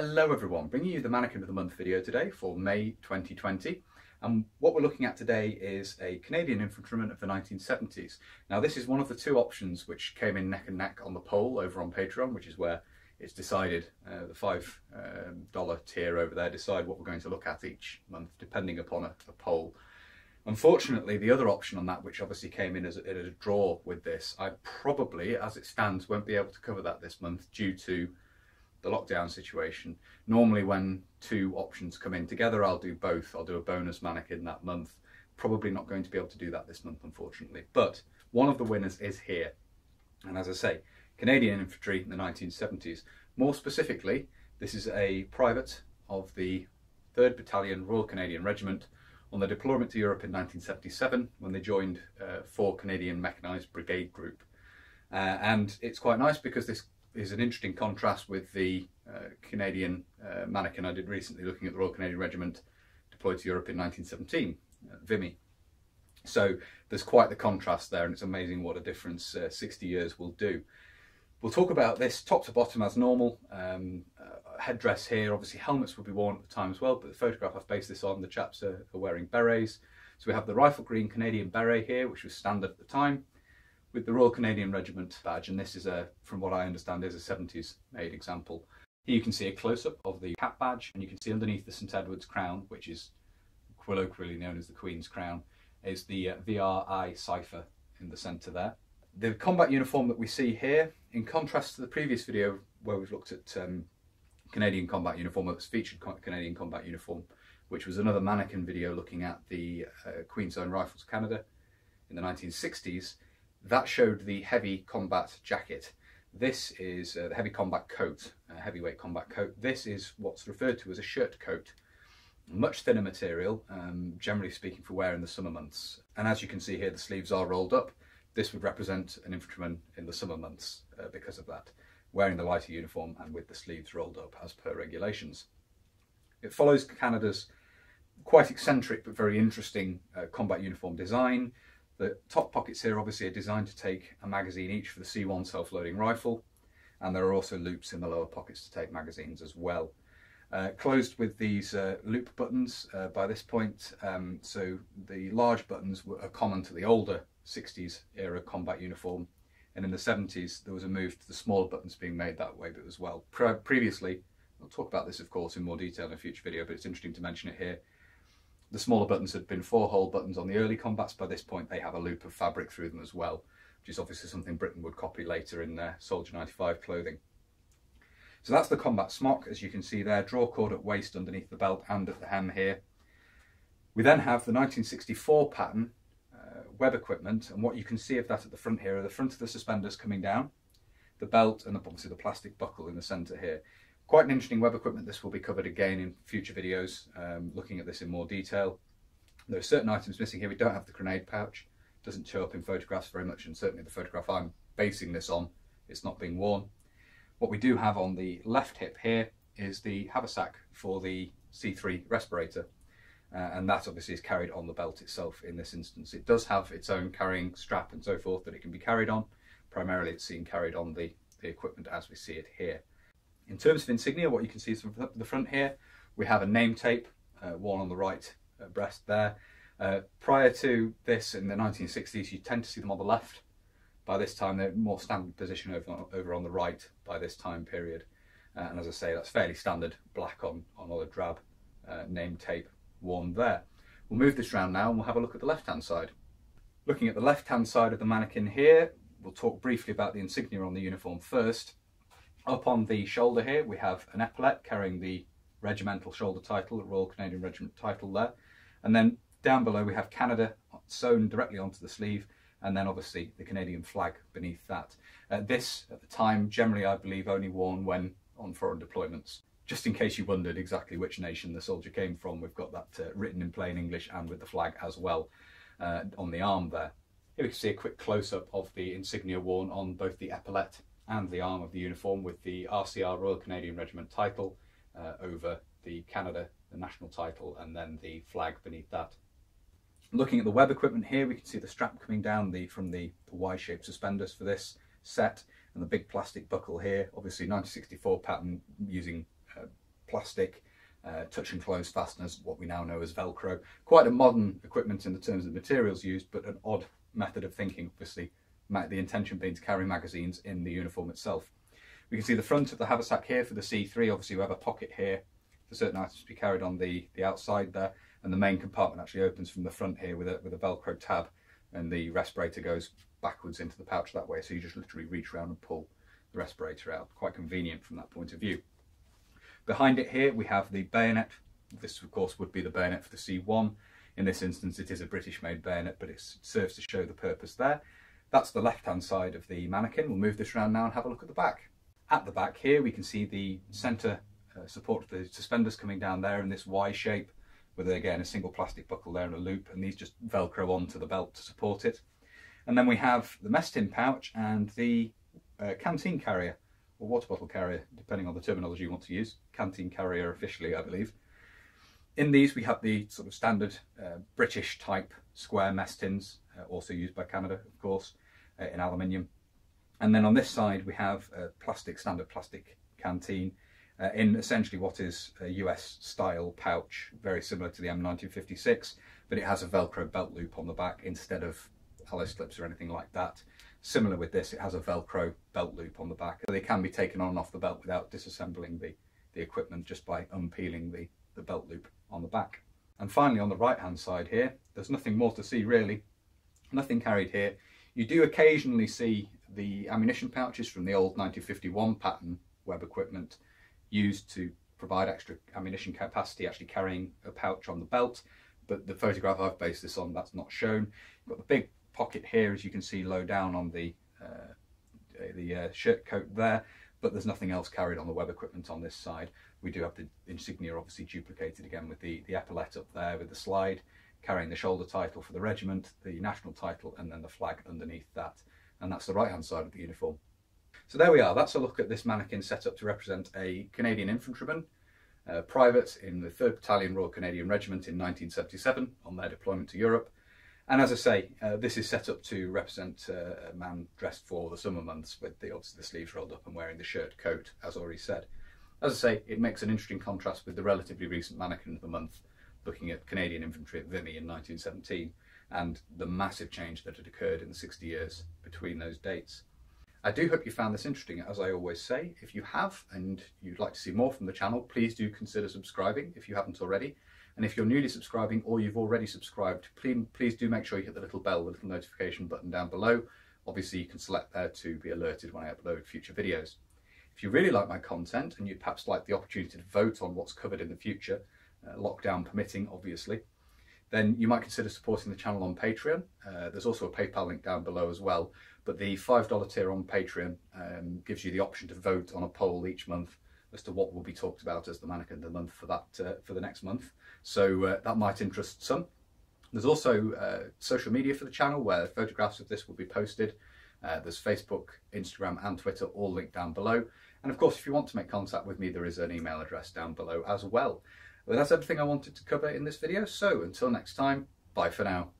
Hello everyone, bringing you the Mannequin of the Month video today for May 2020. And what we're looking at today is a Canadian infantryman of the 1970s. Now this is one of the two options which came in neck and neck on the poll over on Patreon, which is where it's decided, the $5 tier over there, decide what we're going to look at each month depending upon a poll. Unfortunately, the other option on that, which obviously came in as a draw with this, I probably, as it stands, won't be able to cover that this month due to the lockdown situation. Normally when two options come in together, I'll do both. I'll do a bonus mannequin that month. Probably not going to be able to do that this month, unfortunately. But one of the winners is here. And as I say, Canadian infantry in the 1970s. More specifically, this is a private of the 3rd Battalion Royal Canadian Regiment on their deployment to Europe in 1977 when they joined 4 Canadian Mechanised Brigade Group. And it's quite nice because this is an interesting contrast with the Canadian mannequin I did recently looking at the Royal Canadian Regiment deployed to Europe in 1917, Vimy. So there's quite the contrast there, and it's amazing what a difference 60 years will do. We'll talk about this top to bottom as normal. Headdress here, obviously helmets would be worn at the time as well, but the photograph I've based this on, the chaps are wearing berets. So we have the rifle green Canadian beret here, which was standard at the time, with the Royal Canadian Regiment badge, and this is from what I understand, is a 70s made example. Here you can see a close-up of the cap badge, and you can see underneath the St Edward's crown, which is colloquially known as the Queen's crown, is the VRI cipher in the centre there. The combat uniform that we see here, in contrast to the previous video where we've looked at Canadian combat uniform, that's featured Canadian combat uniform, which was another mannequin video looking at the Queen's Own Rifles Canada in the 1960s, that showed the heavy combat jacket. This is the heavy combat coat, heavyweight combat coat. This is what's referred to as a shirt coat. Much thinner material, generally speaking, for wear in the summer months. And as you can see here, the sleeves are rolled up. This would represent an infantryman in the summer months because of that, wearing the lighter uniform and with the sleeves rolled up as per regulations. It follows Canada's quite eccentric but very interesting combat uniform design. The top pockets here obviously are designed to take a magazine each for the C1 self-loading rifle, and there are also loops in the lower pockets to take magazines as well. Closed with these loop buttons by this point, so the large buttons are common to the older 60s era combat uniform, and in the 70s there was a move to the smaller buttons being made that way as well. Previously, I'll talk about this of course in more detail in a future video, but it's interesting to mention it here. The smaller buttons had been 4-hole buttons on the early combats. By this point they have a loop of fabric through them as well, which is obviously something Britain would copy later in their Soldier 95 clothing. So that's the combat smock, as you can see there, draw cord at waist underneath the belt and at the hem here. We then have the 1964 pattern web equipment, and what you can see of that at the front here are the front of the suspenders coming down, the belt, and obviously the plastic buckle in the centre here. Quite an interesting web equipment. This will be covered again in future videos, looking at this in more detail. There are certain items missing here. We don't have the grenade pouch. It doesn't show up in photographs very much, and certainly the photograph I'm basing this on, it's not being worn. What we do have on the left hip here is the haversack for the C3 respirator, and that obviously is carried on the belt itself in this instance. It does have its own carrying strap and so forth that it can be carried on. Primarily it's seen carried on the equipment as we see it here. In terms of insignia, what you can see is from the front here, we have a name tape worn on the right breast there. Prior to this, in the 1960s, you tend to see them on the left. By this time, they're more standard position over on the right by this time period. And as I say, that's fairly standard, black on olive drab name tape worn there. We'll move this round now and we'll have a look at the left-hand side. Looking at the left-hand side of the mannequin here, we'll talk briefly about the insignia on the uniform first. Up on the shoulder here we have an epaulette carrying the regimental shoulder title, the Royal Canadian Regiment title there, and then down below we have Canada sewn directly onto the sleeve, and then obviously the Canadian flag beneath that. This at the time generally, I believe, only worn when on foreign deployments. Just in case you wondered exactly which nation the soldier came from, we've got that written in plain English and with the flag as well on the arm there. Here we can see a quick close-up of the insignia worn on both the epaulette and the arm of the uniform, with the RCR Royal Canadian Regiment title over the Canada, the national title, and then the flag beneath that. Looking at the web equipment here, we can see the strap coming down from the Y-shaped suspenders for this set, and the big plastic buckle here, obviously 1964 pattern using plastic touch and close fasteners, what we now know as Velcro. Quite a modern equipment in the terms of materials used, but an odd method of thinking, obviously, the intention being to carry magazines in the uniform itself. We can see the front of the haversack here for the C3. Obviously we have a pocket here for certain items to be carried on the outside there, and the main compartment actually opens from the front here with a Velcro tab, and the respirator goes backwards into the pouch that way, so you just literally reach around and pull the respirator out. Quite convenient from that point of view. Behind it here we have the bayonet. This of course would be the bayonet for the C1. In this instance it is a British made bayonet, but it serves to show the purpose there. That's the left hand side of the Mannequin. We'll move this around now and have a look at the back. At the back here we can see the centre support for the suspenders coming down there in this Y shape, with again a single plastic buckle there and a loop, and these just Velcro onto the belt to support it. And then we have the mess tin pouch and the canteen carrier, or water bottle carrier, depending on the terminology you want to use. Canteen carrier officially, I believe. In these we have the sort of standard British type square mess tins, also used by Canada of course, in aluminium. And then on this side we have a standard plastic canteen in essentially what is a US style pouch, very similar to the M1956, but it has a Velcro belt loop on the back instead of Alice clips or anything like that. Similar with this, it has a Velcro belt loop on the back. They can be taken on and off the belt without disassembling the equipment, just by unpeeling the belt loop on the back. And finally on the right hand side here, there's nothing more to see really, nothing carried here. You do occasionally see the ammunition pouches from the old 1951 pattern web equipment used to provide extra ammunition capacity, actually carrying a pouch on the belt, but the photograph I've based this on, that's not shown. You've got the big pocket here, as you can see low down on the shirt coat there, but there's nothing else carried on the web equipment on this side. We do have the insignia obviously duplicated again with the epaulette up there with the slide, carrying the shoulder title for the regiment, the national title, and then the flag underneath that. And that's the right hand side of the uniform. So there we are, that's a look at this Mannequin set up to represent a Canadian infantryman, private in the 3rd Battalion Royal Canadian Regiment in 1977 on their deployment to Europe. And as I say, this is set up to represent a man dressed for the summer months, with obviously the sleeves rolled up and wearing the shirt coat, as already said. As I say, it makes an interesting contrast with the relatively recent Mannequin of the Month, looking at Canadian infantry at Vimy in 1917, and the massive change that had occurred in the 60 years between those dates. I do hope you found this interesting, as I always say. If you have, and you'd like to see more from the channel, please do consider subscribing if you haven't already. And if you're newly subscribing or you've already subscribed, please do make sure you hit the little bell, the little notification button down below. Obviously you can select there to be alerted when I upload future videos. If you really like my content and you'd perhaps like the opportunity to vote on what's covered in the future, lockdown permitting obviously, then you might consider supporting the channel on Patreon. There's also a PayPal link down below as well, but the $5 tier on Patreon gives you the option to vote on a poll each month as to what will be talked about as the Mannequin of the Month for the next month. So that might interest some. There's also social media for the channel where photographs of this will be posted. There's Facebook, Instagram and Twitter, all linked down below. And of course, if you want to make contact with me, there is an email address down below as well. Well, that's everything I wanted to cover in this video. So until next time, bye for now.